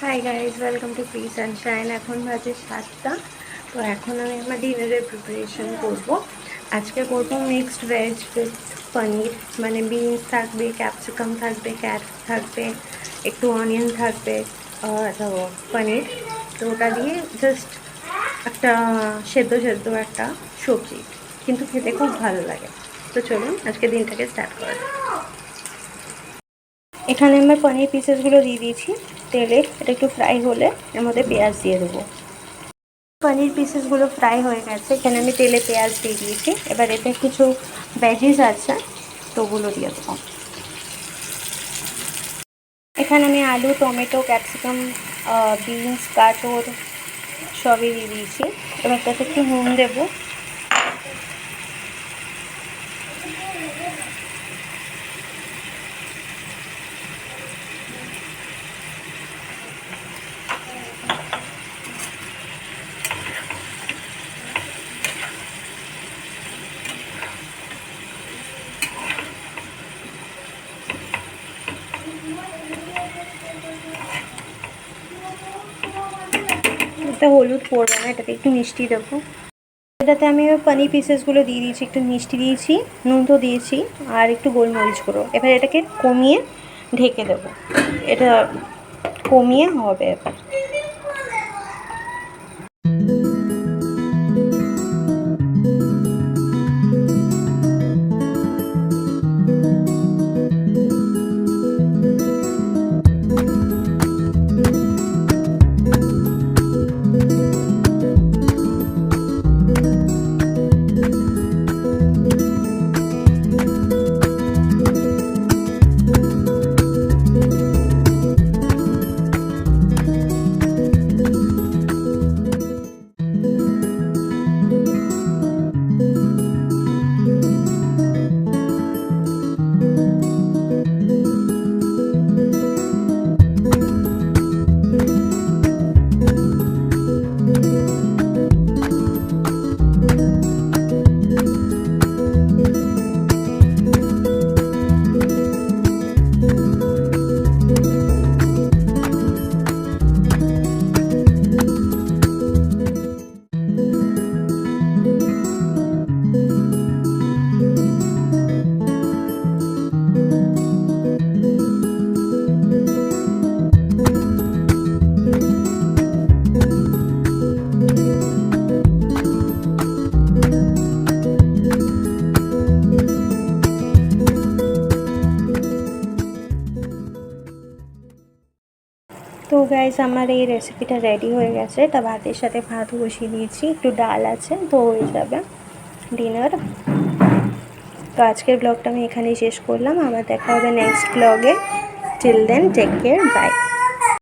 Hi guys, welcome to free Sunshine. এখন বাজে 7টা। তো এখন আমি আমার ডিনারের প্রিপারেশন করব। আজকে করবো মিক্সড ভেজ উইথ পনির, মানে বিনস থাকবে, ক্যাপসিকাম থাকবে, ক্যারট থাকবে, একটু অনিয়ন থাকবে আর পনির। তো ওটা দিয়ে জাস্ট একটা সেদ্ধ সেদ্ধ একটা সবজি, কিন্তু খেতে খুব ভালো লাগে। তো চলুন আজকে দিনটাকে স্টার্ট করা যাক। এখানে আমার পনির পিসেসগুলো দিয়ে দিয়েছি তেলে। এটা একটু ফ্রাই হলে এর মধ্যে পেঁয়াজ দিয়ে দেবো। পনির পিসেসগুলো ফ্রাই হয়ে গেছে, এখানে আমি তেলে পেঁয়াজ দিয়ে দিয়েছি। এবার এতে কিছু ভেজিস আছে, তো ওগুলো দিয়ে দেবো। এখানে আমি আলু, টমেটো, ক্যাপসিকাম, বিনস, গাজর সবই দিয়ে দিয়েছি। এবার তাতে একটু নুন দেবো। এতে হলুদ পড়বে না, এটাতে একটু মিষ্টি দেবো। এটাতে আমি পনির পিসেসগুলো দিয়ে দিয়েছি, একটু মিষ্টি দিয়েছি, নুন তো দিয়েছি, আর একটু গোলমরিচ গুঁড়ো। এবার এটাকে কমিয়ে ঢেকে দেবো। এটা কমিয়ে হবে এবার। তো গাইস, আমার এই রেসিপিটা রেডি হয়ে গেছে। এটা ভাতের সাথে ভাত বসিয়ে দিয়েছি, একটু ডাল আছে, তো হয়ে যাবে ডিনার। তো আজকের ব্লগটা আমি এখানেই শেষ করলাম। আবার দেখা হবে নেক্সট ব্লগে। Till then, take care, by.